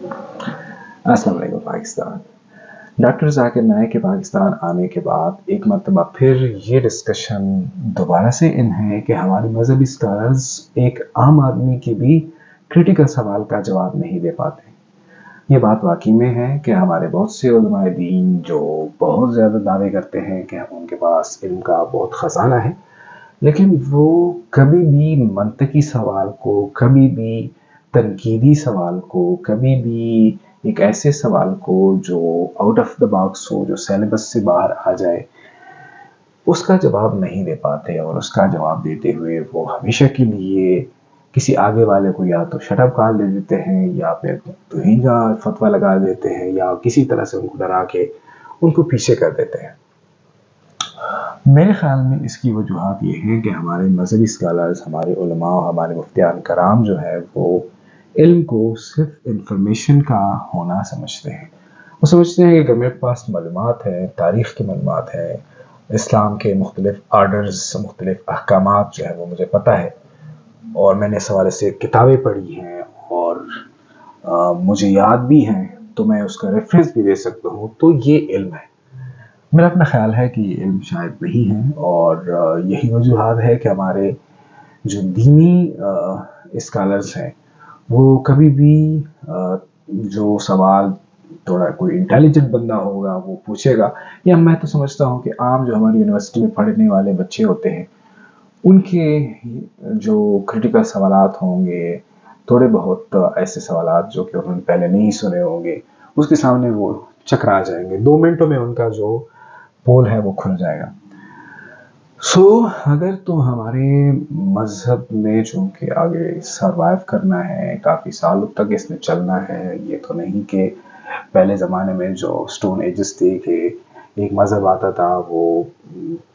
अस्सलाम वालेकुम पाकिस्तान। डॉक्टर ज़ाकिर नाइक के पाकिस्तान आने के बाद एक मरतबा फिर ये डिस्कशन दोबारा से इन है कि हमारे मजहबी स्कॉलर्स एक आम आदमी की भी क्रिटिकल सवाल का जवाब नहीं दे पाते। ये बात वाकई में है कि हमारे बहुत से उलमाए दीन जो बहुत ज़्यादा दावे करते हैं कि उनके पास इल्म का बहुत ख़जाना है, लेकिन वो कभी भी मंतकी सवाल को, कभी भी तनकीदी सवाल को, कभी भी एक ऐसे सवाल को जो आउट ऑफ द बॉक्स हो, जो सिलेबस से बाहर आ जाए, उसका जवाब नहीं दे पाते। और उसका जवाब देते हुए वो हमेशा के लिए किसी आगे वाले को या तो शट अप कॉल दे देते हैं, या फिर तौहीन का फतवा लगा देते हैं, या किसी तरह से उनको डरा के उनको पीछे कर देते हैं। मेरे ख़्याल में इसकी वजूहात ये हैं कि हमारे मजहबी स्कॉलर्स, हमारे उलमा, हमारे मुफ्तियान कराम जो है वो इल्म को सिर्फ इंफॉर्मेशन का होना समझते हैं। वो समझते हैं कि मेरे पास मालूमात है, तारीख़ की मालूमात है, इस्लाम के मुख्तलिफ आर्डर्स, मुख्तलिफ अहकामात जो है वो मुझे पता है, और मैंने इस हवाले से किताबें पढ़ी हैं, और मुझे याद भी हैं, तो मैं उसका रेफरेंस भी दे सकता हूँ, तो ये इल्म है। मेरा अपना ख़्याल है कि ये इल्म शायद नहीं है, और यही वजूहात है कि हमारे जो दीनी स्कॉलर्स हैं वो कभी भी जो सवाल थोड़ा कोई इंटेलिजेंट बंदा होगा वो पूछेगा, या मैं तो समझता हूँ कि आम जो हमारी यूनिवर्सिटी में पढ़ने वाले बच्चे होते हैं उनके जो क्रिटिकल सवालात होंगे, थोड़े बहुत ऐसे सवालात जो कि उन्होंने पहले नहीं सुने होंगे, उसके सामने वो चकरा जाएंगे। 2 मिनटों में उनका जो पोल है वो खुल जाएगा। अगर तो हमारे मज़हब में चूँकि आगे सर्वाइव करना है, काफ़ी सालों तक इसने चलना है, ये तो नहीं कि पहले ज़माने में जो स्टोन एजेस थे कि एक मज़हब आता था, वो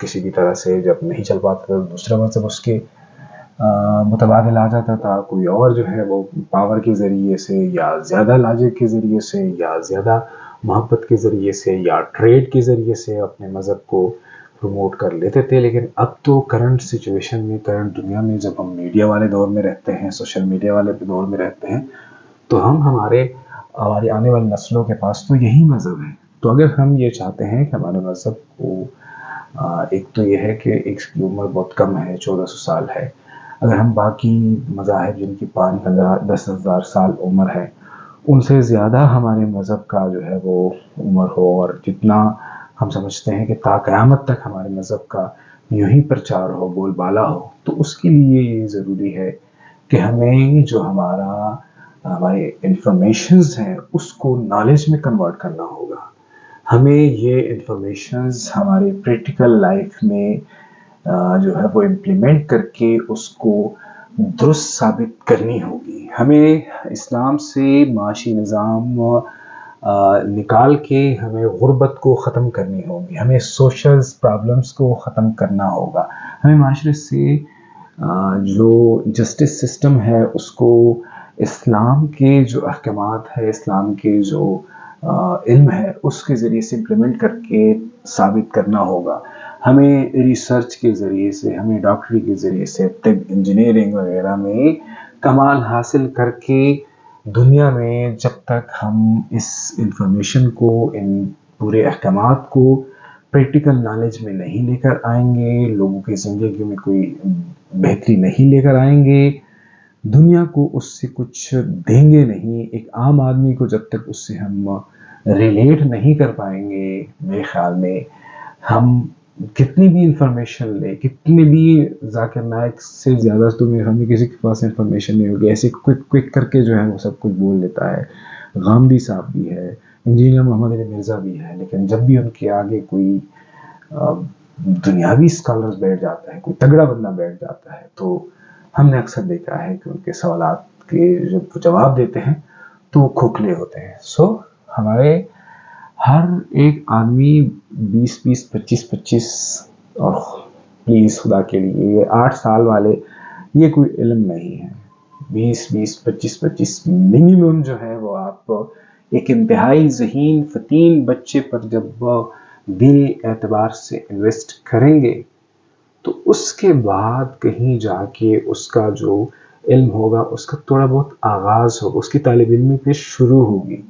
किसी भी तरह से जब नहीं चल पाता था तो दूसरा मज़हब उसके मुतबादिल आ जाता था। कोई और जो है वो पावर के ज़रिए से, या ज़्यादा लॉजिक के ज़रिए से, या ज़्यादा मोहब्बत के ज़रिए से, या ट्रेड के ज़रिए से अपने मज़हब को प्रमोट कर लेते थे। लेकिन अब तो करंट सिचुएशन में, करंट दुनिया में, जब हम मीडिया वाले दौर में रहते हैं, सोशल मीडिया वाले दौर में रहते हैं, तो हमारी आने वाली नस्लों के पास तो यही मज़हब है। तो अगर हम ये चाहते हैं कि हमारे मज़हब को एक तो ये है कि इसकी उम्र बहुत कम है, 1400 साल है। अगर हम बाकी मज़ाहिब जिनकी 5,000-10,000 साल उम्र है, उनसे ज़्यादा हमारे मज़हब का जो है वो उम्र हो, और जितना हम समझते हैं कि ता क़यामत तक हमारे मज़हब का यूँ ही प्रचार हो, बोलबाला हो, तो उसके लिए ये ज़रूरी है कि हमें जो हमारे इन्फॉर्मेशंस हैं उसको नॉलेज में कन्वर्ट करना होगा। हमें ये इन्फॉर्मेशंस हमारे प्रैक्टिकल लाइफ में जो है वो इम्प्लीमेंट करके उसको दुरुस्त साबित करनी होगी। हमें इस्लाम से माशी निज़ाम निकाल के हमें गुर्बत को ख़त्म करनी होगी, हमें सोशल प्रॉब्लम्स को ख़त्म करना होगा, हमें माशरे से जो जस्टिस सिस्टम है उसको इस्लाम के जो अहकामात है, इस्लाम के जो इल्म है उसके ज़रिए से इम्प्लीमेंट करके साबित करना होगा। हमें रिसर्च के ज़रिए से, हमें डॉक्टरी के ज़रिए से, तिब, इंजीनियरिंग वगैरह में कमाल हासिल करके दुनिया में जब तक हम इस इंफॉर्मेशन को, इन पूरे अहकामात को प्रैक्टिकल नॉलेज में नहीं लेकर आएंगे, लोगों की ज़िंदगी में कोई बेहतरी नहीं लेकर आएंगे, दुनिया को उससे कुछ देंगे नहीं, एक आम आदमी को जब तक उससे हम रिलेट नहीं कर पाएंगे, मेरे ख्याल में हम कितनी भी इंफॉर्मेशन ले, कितने भी ज़ाकिर नाइक से ज़्यादा तो मेरे ख्याल में किसी के पास इंफॉर्मेशन नहीं होगी। ऐसे क्विक करके जो है वो सब कुछ बोल लेता है। गांधी साहब भी है, इंजीनियर मोहम्मद अली मिर्ज़ा भी है, लेकिन जब भी उनके आगे कोई दुनियावी स्कॉलर्स बैठ जाता है, कोई तगड़ा बंदा बैठ जाता है, तो हमने अक्सर देखा है कि उनके सवालात के जब जवाब देते हैं तो वो खोखले होते हैं। हमारे हर एक आदमी 20-20, 25-25, और प्लीज़ खुदा के लिए ये 8 साल वाले, ये कोई इल्म नहीं है। 20-20, 25-25 मिनिमम जो है वो आप एक इंतहाई ज़हीन फ़तीन बच्चे पर जब दीनी एतबार से इन्वेस्ट करेंगे, तो उसके बाद कहीं जाके उसका जो علم ہوگا اس کا تھوڑا بہت آغاز ہوگا، اس کی طالب علمی پہ شروع ہوگی.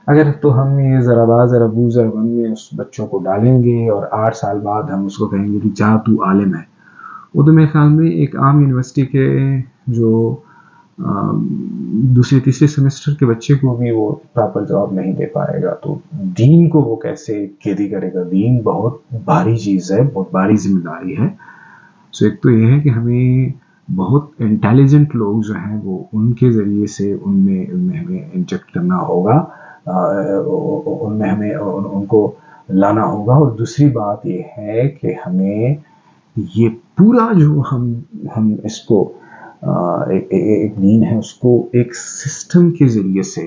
اگر تو ہم یہ ذرا باز ذرا بو ذرا بن میں اس بچوں کو ڈالیں گے اور 8 سال بعد ہم اس کو کہیں گے کہ جا تو عالم ہے، وہ تو میرے خیال میں ایک عام یونیورسٹی کے جو دوسرے تیسرے سیمسٹر کے بچے کو بھی وہ پراپر جواب نہیں دے پائے گا. تو دین کو وہ کیسے قیدی کرے گا؟ دین بہت بھاری چیز ہے، بہت بھاری ذمہ داری ہے. سو ایک تو یہ ہے کہ ہمیں بہت انٹیلیجنٹ لوگ جو ہیں وہ ان کے ذریعے سے ان میں ہمیں انجیکٹ کرنا ہوگا، ان میں ہمیں ان کو لانا ہوگا. اور دوسری بات یہ ہے کہ ہمیں یہ پورا جو ہم اس کو ایک دین ہے اس کو ایک سسٹم کے ذریعے سے،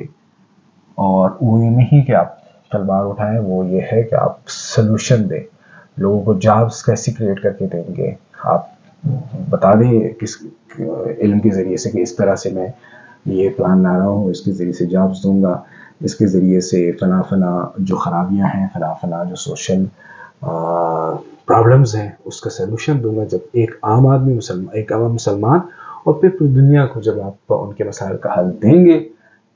اور وہ یہ نہیں کہ آپ تلوار اٹھائیں، وہ یہ ہے کہ آپ سلوشن دیں. لوگوں کو جابس کیسے کریٹ کر کے دیں گے، آپ بتا دیں کس علم کے ذریعے سے کہ اس طرح سے میں یہ پلان لا رہا ہوں، اس کے ذریعے سے جابس دوں گا، اس کے ذریعے سے فلاں فلاں جو خرابیاں ہیں، فلاں فلاں جو سوشل پرابلمز ہیں اس کا سلوشن دوں گا. جب ایک عام آدمی ایک عام مسلمان اور پھر پوری دنیا کو جب آپ ان کے مسائل کا حل دیں گے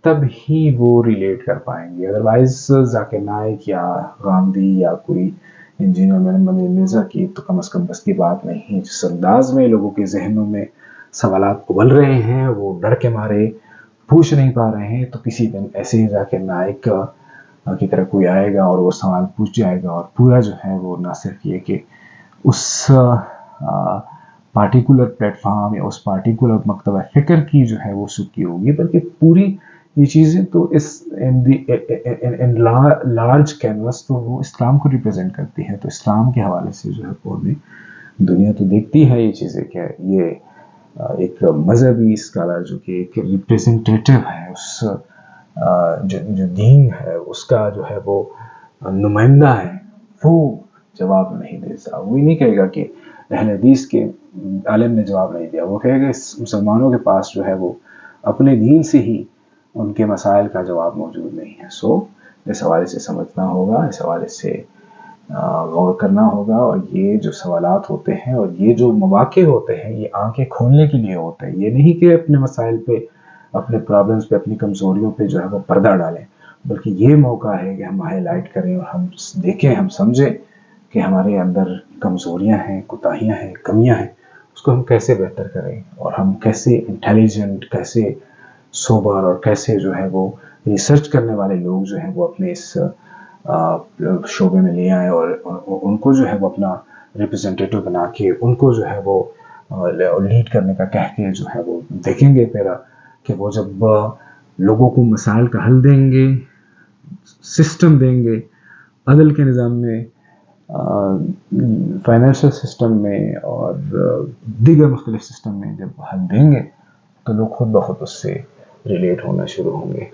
تب ہی وہ ریلیٹ کر پائیں گے. ادروائز ذاکر نائک یا گاندھی یا کوئی انجینئر محمد مرزا کی تو کم از کم بس کی بات نہیں. جس انداز میں لوگوں کے ذہنوں میں سوالات ابل رہے ہیں، وہ ڈر کے مارے پوچھ نہیں پا رہے ہیں. تو کسی دن ایسے ہی ذاکر نائک کی طرح کوئی آئے گا اور وہ سوال پوچھ جائے گا، اور پورا جو ہے وہ نہ صرف یہ کہ اس پارٹیکولر پلیٹ فارم یا اس پارٹیکولر مکتبہ فکر کی جو ہے وہ سکی ہوگی، بلکہ پوری یہ چیزیں تو اس ان لارج کینوس تو وہ اسلام کو ریپرزینٹ کرتی ہے. تو اسلام کے حوالے سے جو ہے وہ دنیا تو دیکھتی ہے یہ چیزیں کہ یہ ایک مذہبی اسکالر جو کہ ایک ریپرزینٹیٹیو ہے، اس جو دین ہے اس کا جو ہے وہ نمائندہ ہے، وہ جواب نہیں دے سکتا. وہ یہ نہیں کہے گا کہ اہل حدیث کے عالم نے جواب نہیں دیا، وہ کہے گا مسلمانوں کے پاس جو ہے وہ اپنے دین سے ہی ان کے مسائل کا جواب موجود نہیں ہے. سو اس حوالے سے سمجھنا ہوگا، اس حوالے سے غور کرنا ہوگا. اور یہ جو سوالات ہوتے ہیں اور یہ جو مواقع ہوتے ہیں یہ آنکھیں کھولنے کے لیے ہوتے ہیں. یہ نہیں کہ اپنے مسائل پہ، اپنے پرابلمز پہ، اپنی کمزوریوں پہ جو ہے وہ پردہ ڈالیں، بلکہ یہ موقع ہے کہ ہم ہائی لائٹ کریں اور ہم دیکھیں، ہم سمجھیں کہ ہمارے اندر کمزوریاں ہیں، کوتاہیاں ہیں، کمیاں ہیں، اس کو ہم کیسے بہتر کریں، اور ہم کیسے انٹیلیجنٹ، کیسے سوبر اور کیسے جو ہے وہ ریسرچ کرنے والے لوگ جو ہیں وہ اپنے اس شعبے میں لے آئیں اور ان کو جو ہے وہ اپنا ریپرزینٹیٹیو بنا کے ان کو جو ہے وہ لیڈ کرنے کا کہہ کے جو ہے وہ دیکھیں گے پھر کہ وہ جب لوگوں کو مسائل کا حل دیں گے، سسٹم دیں گے، عدل کے نظام میں، فائنینشل سسٹم میں اور دیگر مختلف سسٹم میں جب حل دیں گے تو لوگ خود بخود اس سے ریلیٹ ہونا شروع ہوں گے.